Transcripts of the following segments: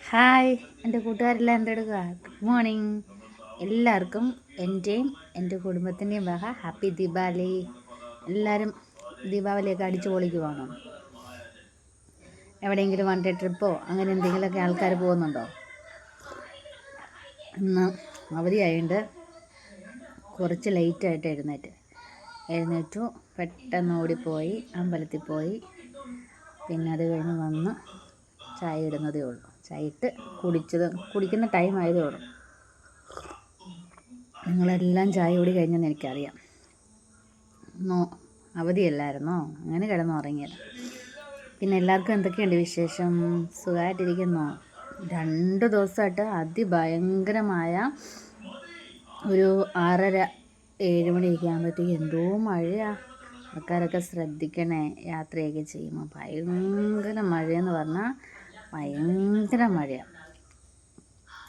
Hi എൻ്റെ കൂട്ടുകാരെല്ലാം എന്തെടുക്കുക? Good morning. എല്ലാവർക്കും എൻ്റെയും എൻ്റെ കുടുംബത്തിൻ്റെയും വക ഹാപ്പി ദീപാവലി. എല്ലാവരും ദീപാവലിയൊക്കെ അടിച്ചു പൊളിക്കുവാണോ? എവിടെയെങ്കിലും വൺ ഡേ ട്രിപ്പോ അങ്ങനെ എന്തെങ്കിലുമൊക്കെ ആൾക്കാർ പോകുന്നുണ്ടോ? ഇന്ന് അവധിയായതുകൊണ്ട് കുറച്ച് ലേറ്റായിട്ട് എഴുന്നേറ്റു പെട്ടെന്ന് ഓടിപ്പോയി അമ്പലത്തിൽ പോയി. പിന്നെ അത് കഴിഞ്ഞ് വന്ന് ചായ ഇടുന്നതേ ഉള്ളൂ. ചായ ഇട്ട് കുടിക്കുന്ന ടൈം ആയതേ ഉള്ളൂ. നിങ്ങളെല്ലാം ചായ കൂടി കഴിഞ്ഞെന്ന് എനിക്കറിയാം. അവധിയല്ലായിരുന്നോ? അങ്ങനെ കിടന്നുറങ്ങിയത്. പിന്നെ എല്ലാവർക്കും എന്തൊക്കെയുണ്ട് വിശേഷം? സുഖമായിട്ടിരിക്കുന്നോ? 2 ദിവസമായിട്ട് അതിഭയങ്കരമായ ഒരു 6:30-7 മണിയൊക്കെ ആകുമ്പോഴത്തേക്ക് എന്തോ മഴയാണ്. ആൾക്കാരൊക്കെ ശ്രദ്ധിക്കണേ. യാത്രയൊക്കെ ചെയ്യുമ്പോൾ ഭയങ്കര മഴയെന്ന് പറഞ്ഞാൽ ഭയങ്കര മഴയാണ്.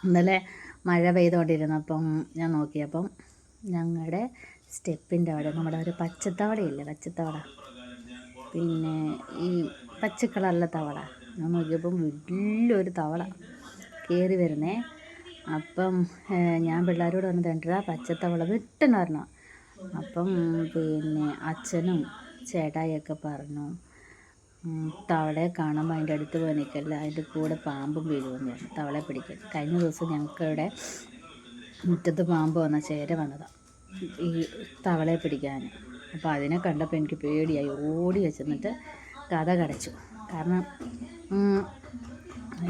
ഇന്നലെ മഴ പെയ്തുകൊണ്ടിരുന്നപ്പം ഞാൻ നോക്കിയപ്പം ഞങ്ങളുടെ സ്റ്റെപ്പിൻ്റെ അവിടെ നമ്മുടെ ഒരു പച്ചത്തവളയില്ലേ, പച്ചത്തവള, പിന്നെ ഈ പച്ചക്കളറിലെ തവള, ഞാൻ നോക്കിയപ്പം വലിയൊരു തവള കയറി വരുന്നേ. അപ്പം ഞാൻ പിള്ളേരോട് വന്ന് കണ്ടിട്ടാ പച്ചത്തവള വിട്ടെന്ന് പറഞ്ഞു. അപ്പം പിന്നെ അച്ഛനും ചേട്ടായിയൊക്കെ പറഞ്ഞു, തവളയെ കാണുമ്പോൾ അതിൻ്റെ അടുത്ത് പോയി നിൽക്കല്ല, അതിൻ്റെ കൂടെ പാമ്പും വീഴുമെന്ന് പറഞ്ഞു. തവളയെ പിടിക്കും. കഴിഞ്ഞ ദിവസം ഞങ്ങൾക്കിവിടെ മുറ്റത്ത് പാമ്പ് വന്ന ചേര വന്നതാണ് ഈ തവളയെ പിടിക്കാൻ. അപ്പോൾ അതിനെ കണ്ടപ്പോൾ എനിക്ക് പേടിയായി. ഓടി വെച്ചെന്നിട്ട് കതകടച്ചു. കാരണം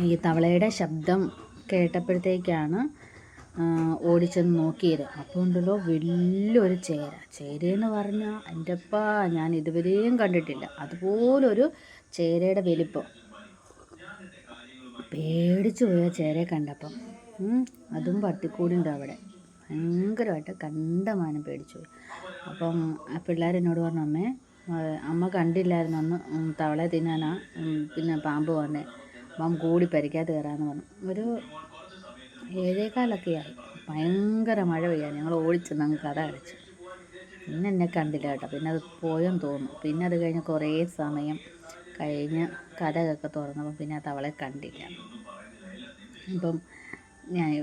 ഈ തവളയുടെ ശബ്ദം കേട്ടപ്പോഴത്തേക്കാണ് ഓടിച്ചെന്ന് നോക്കിയത്. അപ്പോൾ ഉണ്ടല്ലോ വലിയൊരു ചേരയെന്ന് പറഞ്ഞാൽ എൻ്റെ അപ്പാ, ഞാൻ ഇതുവരെയും കണ്ടിട്ടില്ല അതുപോലൊരു ചേരയുടെ വലിപ്പം. പേടിച്ചു പോയ ചേരയെ കണ്ടപ്പം. അതും പട്ടിക്കൂടുണ്ട് അവിടെ. ഭയങ്കരമായിട്ട് കണ്ടമാനം പേടിച്ചു പോയി. അപ്പം ആ പിള്ളേരെന്നോട് പറഞ്ഞു, അമ്മ കണ്ടില്ലായിരുന്നു അന്ന് തവളയെ തിന്നാനാ പിന്നെ പാമ്പ് വന്നേ, അപ്പം കൂടി പരിക്കാതെ കയറാമെന്ന് പറഞ്ഞു. ഒരു 7:15 ആയി. ഭയങ്കര മഴ പെയ്യാൻ ഞങ്ങൾ ഓടിച്ചെന്ന് അങ്ങ് കഥ അടച്ചു. പിന്നെ എന്നെ കണ്ടില്ല കേട്ടോ. പിന്നെ അത് പോയെന്ന് തോന്നുന്നു. പിന്നെ അത് കഴിഞ്ഞ് കുറേ സമയം കഴിഞ്ഞ് കഥയൊക്കെ തുറന്നപ്പോൾ പിന്നെ ആ തവളെ കണ്ടില്ല. അപ്പം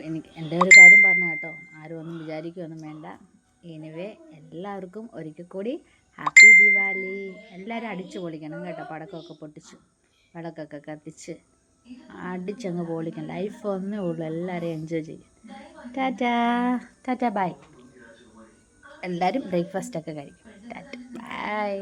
എനിക്ക് എൻ്റെ ഒരു കാര്യം പറഞ്ഞു കേട്ടോ, ആരും ഒന്നും വിചാരിക്കുകയൊന്നും വേണ്ട. എനിവേ എല്ലാവർക്കും ഒരിക്കൽ കൂടി ഹാപ്പി ദീപാവലി. എല്ലാവരും അടിച്ചു പൊളിക്കണം കേട്ടോ. പടക്കമൊക്കെ പൊട്ടിച്ച് വിളക്കൊക്കെ കത്തിച്ച് അടിച്ചങ്ങ് പൊളിക്കണം. ലൈഫ് ഒന്നേ ഉള്ളൂ. എല്ലാവരും എൻജോയ് ചെയ്യും. Tata bye. എല്ലാവരും ബ്രേക്ക്ഫാസ്റ്റൊക്കെ കഴിക്കും. ടാറ്റ ബൈ.